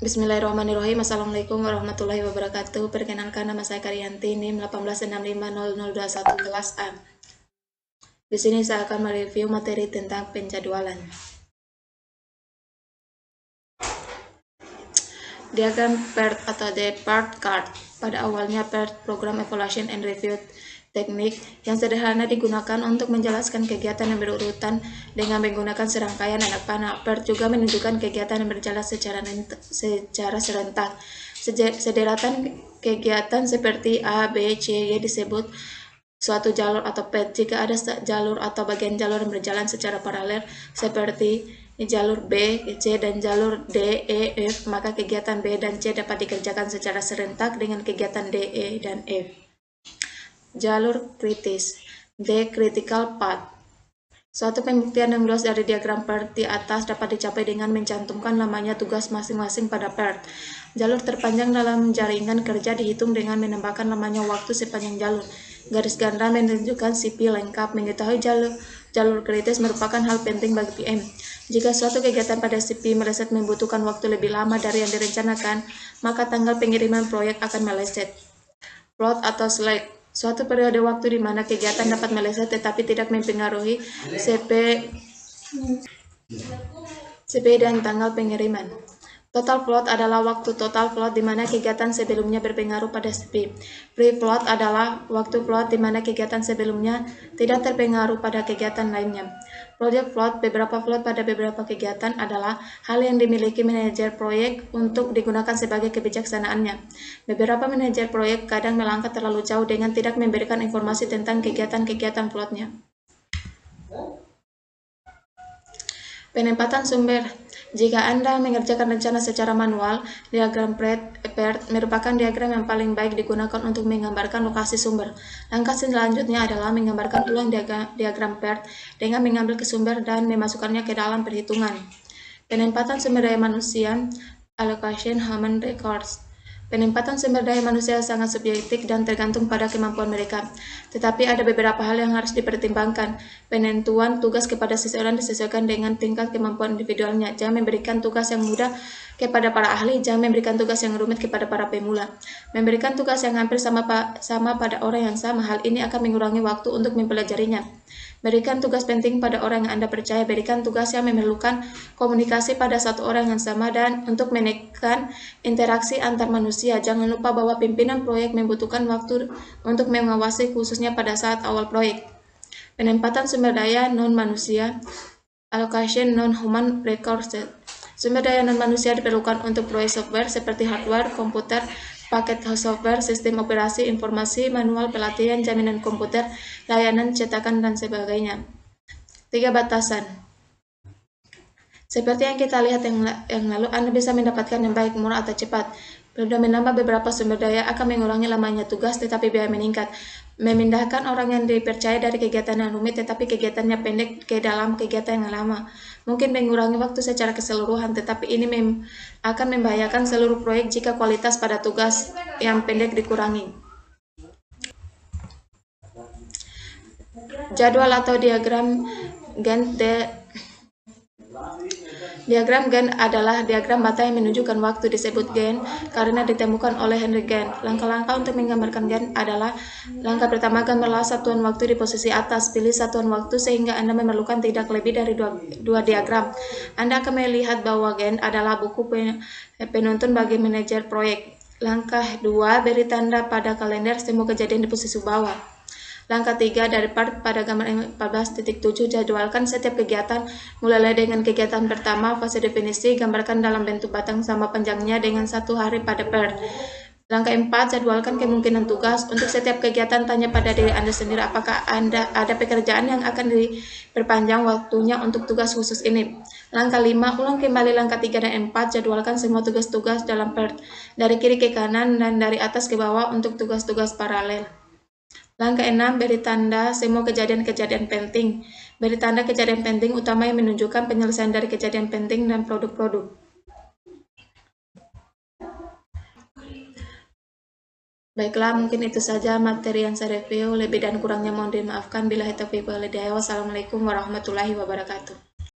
Bismillahirrahmanirrahim. Assalamualaikum warahmatullahi wabarakatuh. Perkenalkan, nama saya Karyanti, NIM 186500021 kelas A. Di sini saya akan mereview materi tentang penjadwalan. Diagram PERT atau Depart Chart. Pada awalnya PERT, Program Evaluation and Review teknik yang sederhana digunakan untuk menjelaskan kegiatan yang berurutan dengan menggunakan serangkaian anak panah. PERT juga menunjukkan kegiatan yang berjalan secara serentak. Sederetan kegiatan seperti A, B, C, Y disebut suatu jalur atau PET. Jika ada jalur atau bagian jalur yang berjalan secara paralel seperti jalur B, C, dan jalur D, E, F, maka kegiatan B dan C dapat dikerjakan secara serentak dengan kegiatan D, E, dan F. Jalur kritis, D, critical path. Suatu pembuktian yang luas dari diagram PERT di atas dapat dicapai dengan mencantumkan namanya tugas masing-masing pada PERT. Jalur terpanjang dalam jaringan kerja dihitung dengan menambahkan namanya waktu sepanjang jalur. Garis ganda menunjukkan CP lengkap. Mengetahui jalur kritis merupakan hal penting bagi PM. Jika suatu kegiatan pada CP meleset membutuhkan waktu lebih lama dari yang direncanakan, maka tanggal pengiriman proyek akan meleset. Float atau slack, suatu periode waktu di mana kegiatan dapat meleset tetapi tidak mempengaruhi CP dan tanggal pengiriman. Total float adalah waktu total float di mana kegiatan sebelumnya berpengaruh pada CP. Free float adalah waktu float di mana kegiatan sebelumnya tidak terpengaruh pada kegiatan lainnya. Project float, beberapa float pada beberapa kegiatan adalah hal yang dimiliki manajer proyek untuk digunakan sebagai kebijaksanaannya. Beberapa manajer proyek kadang melangkah terlalu jauh dengan tidak memberikan informasi tentang kegiatan-kegiatan floatnya. Penempatan sumber. Jika Anda mengerjakan rencana secara manual, diagram PERT merupakan diagram yang paling baik digunakan untuk menggambarkan lokasi sumber. Langkah selanjutnya adalah menggambarkan ulang diagram PERT dengan mengambil ke sumber dan memasukkannya ke dalam perhitungan. Penempatan sumber daya manusia, allocation human resources. Penempatan sumber daya manusia sangat subjektif dan tergantung pada kemampuan mereka. Tetapi ada beberapa hal yang harus dipertimbangkan. Penentuan tugas kepada seseorang disesuaikan dengan tingkat kemampuan individualnya. Jangan memberikan tugas yang mudah kepada para ahli, jangan memberikan tugas yang rumit kepada para pemula. Memberikan tugas yang hampir sama pada orang yang sama, hal ini akan mengurangi waktu untuk mempelajarinya. Berikan tugas penting pada orang yang Anda percaya. Berikan tugas yang memerlukan komunikasi pada satu orang yang sama dan untuk menekan interaksi antar manusia. Jangan lupa bahwa pimpinan proyek membutuhkan waktu untuk mengawasi khususnya pada saat awal proyek. Penempatan sumber daya non-manusia, allocation non-human resources. Sumber daya non-manusia diperlukan untuk proyek software seperti hardware, komputer, paket software, sistem operasi, informasi, manual, pelatihan, jaminan komputer, layanan, cetakan, dan sebagainya. 3 batasan. Seperti yang kita lihat yang lalu, Anda bisa mendapatkan yang baik, murah, atau cepat. Bila menambah beberapa sumber daya akan mengurangi lamanya tugas tetapi biaya meningkat. Memindahkan orang yang dipercaya dari kegiatan yang rumit tetapi kegiatannya pendek ke dalam kegiatan yang lama. Mungkin mengurangi waktu secara keseluruhan, tetapi ini akan membahayakan seluruh proyek jika kualitas pada tugas yang pendek dikurangi. Jadwal atau diagram Gantt. Diagram Gantt adalah diagram bata yang menunjukkan waktu. Disebut Gantt karena ditemukan oleh Henry Gantt. Langkah-langkah untuk menggambarkan Gantt adalah: langkah pertama, gambarlah satuan waktu di posisi atas. Pilih satuan waktu sehingga Anda memerlukan tidak lebih dari dua diagram. Anda akan melihat bahwa Gantt adalah buku penuntun bagi manajer proyek. Langkah 2, beri tanda pada kalender semua kejadian di posisi bawah. Langkah 3, dari part pada gambar 14.7, jadwalkan setiap kegiatan mulai dengan kegiatan pertama, fase definisi, gambarkan dalam bentuk batang sama panjangnya dengan 1 hari pada PERT. Langkah 4, jadwalkan kemungkinan tugas. Untuk setiap kegiatan, tanya pada diri Anda sendiri apakah ada pekerjaan yang akan diperpanjang waktunya untuk tugas khusus ini. Langkah 5, ulang kembali langkah 3 dan 4, jadwalkan semua tugas-tugas dalam PERT dari kiri ke kanan dan dari atas ke bawah untuk tugas-tugas paralel. Langkah 6, beri tanda semua kejadian-kejadian penting. Beri tanda kejadian penting utama yang menunjukkan penyelesaian dari kejadian penting dan produk-produk. Baiklah, mungkin itu saja materi yang saya review. Lebih dan kurangnya mohon dimaafkan. Billahi taufiq wal hidayah. Wassalamualaikum warahmatullahi wabarakatuh.